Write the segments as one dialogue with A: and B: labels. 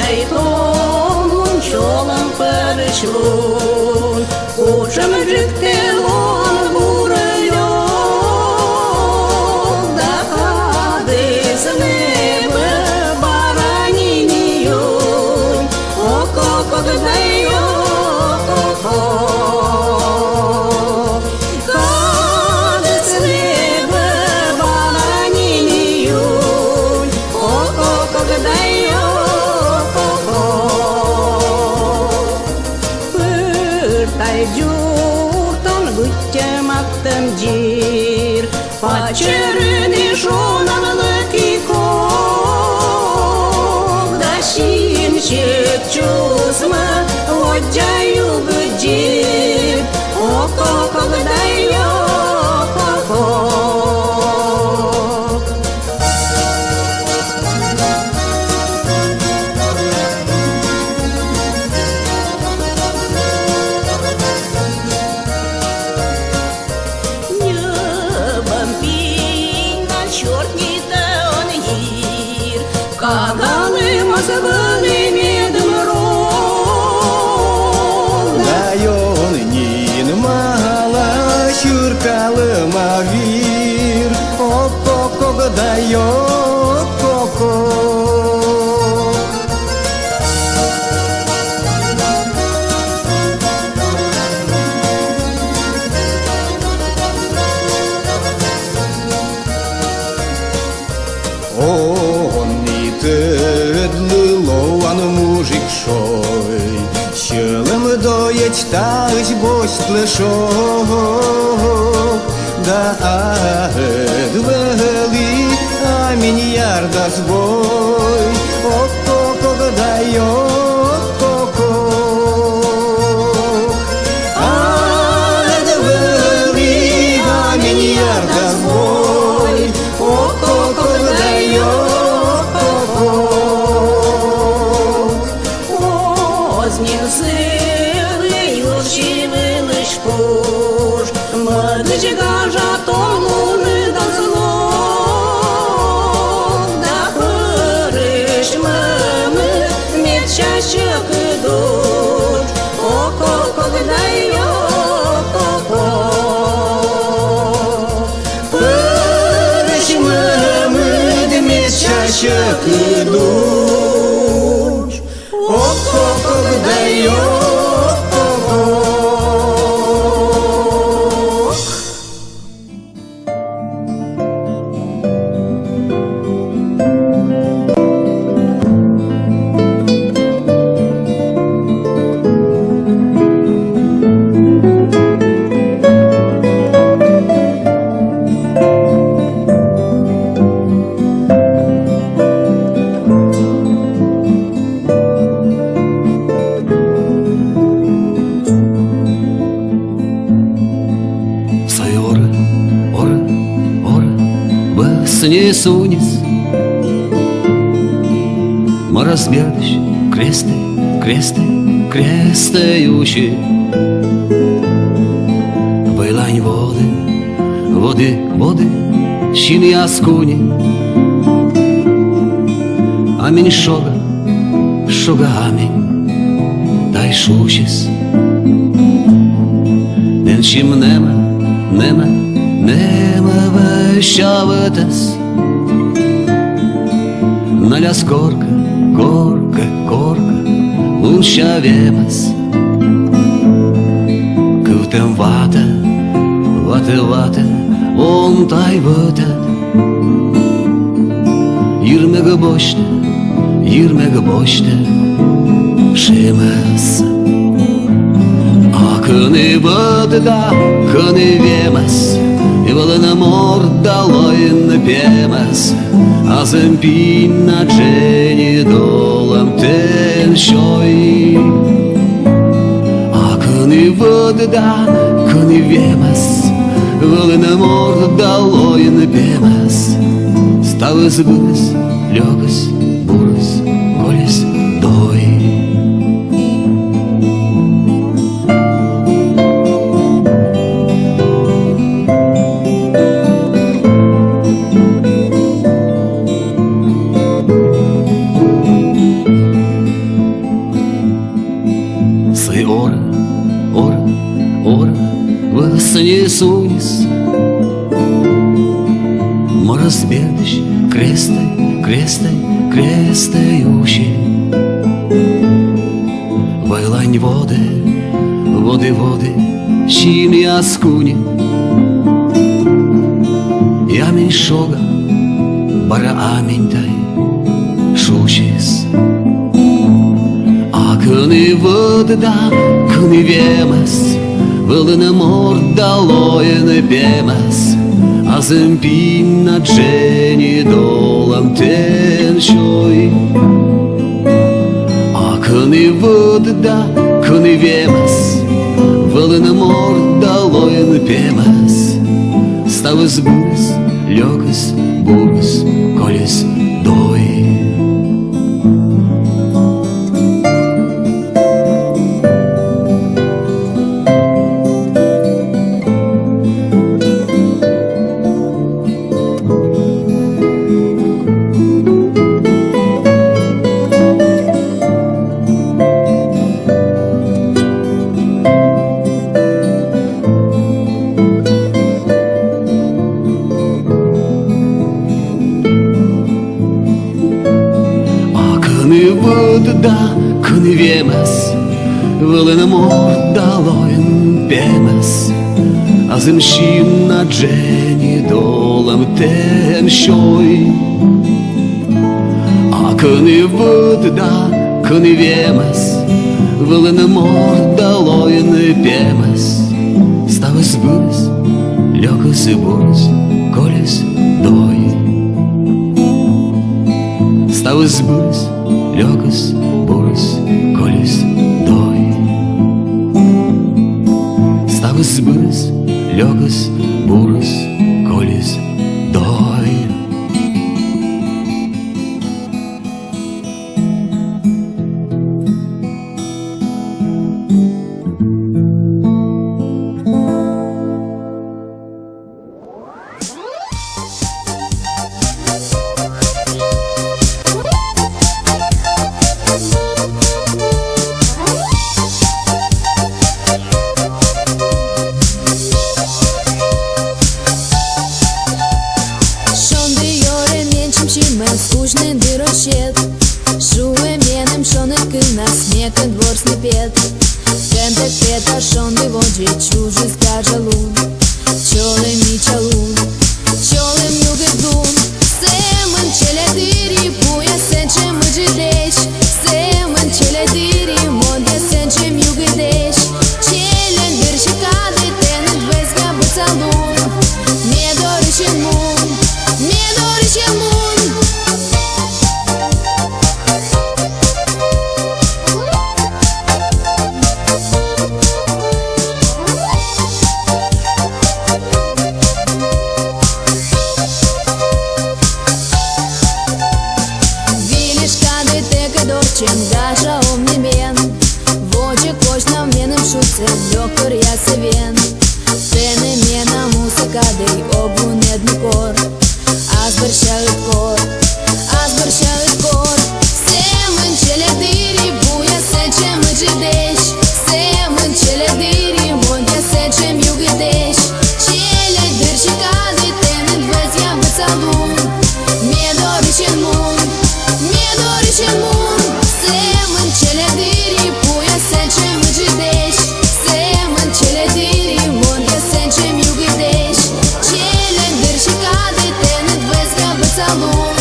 A: Тайтон чолом перешлун, Учим жиктелон бурайон, Да хадис небе бараниньон, Ок-ок-ок-дай-ок-ок-ок. Пачерини жонавлики кок, Да щінчик чусма одяю бджір, Ок-ок-ок, дай ок-ок-ок. Кагалым медом рог,
B: Дайон нин мала шуркалым авир, Ок-ок-ок, дай ок-ок-ок. Тыдлылоан мужик шой, Щылым доять тась бость лешок, Да адвели аминь ярдас бой, Ок-ок-ок, дай ок-ок-ок. Адвели аминь ярдас бой, Ок-ок-ок, дай ок-ок-ок.
A: Поздним сыры юрчивы лишь пуш, Мадыч гажатон луны да злов, Да хырыш мамы мед чащик идут, Ок-ок-ок, дай ок-ок-ок.
B: Хырыш мамы мед чащик идут, Ок-ок-ок, дай ок-ок-ок.
C: Снесунись, Маразбядыш, кресты, кресты, крестающие. Вилань води, води, води, щін яскуні. Амінь шога, шога амінь, дай шучись. Ненчим нема, нема, нема вещавитись. Наляс корка, корка, корка, лунща вемес. Кывтем вата, вата, вата, он тай ватат. Yirmege boşta, şemez. Akını vıdda, kını vemez. Yılını mordaloyun pemez. Azım pinna çeni dolam ten şoy. Akını vıdda, kını vemez. Yılını mordaloyun pemez. Ставы сбылась, легась, бурась, колись дой. не сунес. Mă răzbierdești, creste-iuși. Voi lani vode și mi ascune. Я меньшога, бара amintai șușis. A când îi văd, da, când îi viemas, văd în mor, da loien piemas. A zâmpina genii dolam ten șoi. A când îi văd, da, când îi viemas, văd în mor, da loien piemas. Stau zbârs, лёгас, бурс, колес дой. Da, când îi viemas, văd în mor, da loien piemas. Azim și na genii dolam ten șoi. A când îi văd, da, când îi viemas, văd în mor, da loien piemas. Stau zbârs, лёгас и бурс, колес дой. Stau zbârs, лёгас, бурс, колес дой. Stau zbârs, лёгас, бурс, колес doi.
A: Скучный дырочет, шуе менем шоны кынас, мекын двор снепет. Кентек пета шонды воджи чужий скажалун, чолы мичалун, чолы мюгедун. Семен челедири, буя сенче мыжидеш, семен челедири, мондя сенче мюгедеш. Челен дыршикады тенет везга быцалун, не доричен мун, не доричен мун. Gaja omnimen, voce coșna menem șuțe, locuri ia se vien. Pene mena muzica dei obunet mi cor, azbărșea ît cor, azbărșea ît cor. Semăn cele diri, buia sence mă gidești, semăn cele diri, mondia sence mi ugidești. Cele diri și cade, tenet vezi ia bățalun, mi-e dorice-n mun, mi-e dorice-n mun. Semăn cele diri, buia sence mă gidești, semăn cele diri, mondia sence mi ugidești. Cele diri și cade, tenet vezi ia bățalun,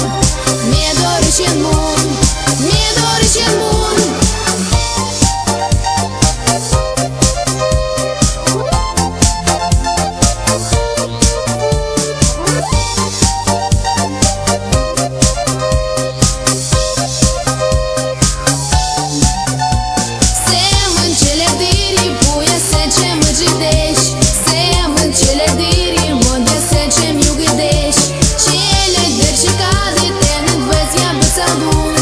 A: mi-e dorice-n mun, mi-e dorice-n mun. Cele deri și cade, tenet vezi ia bățalun.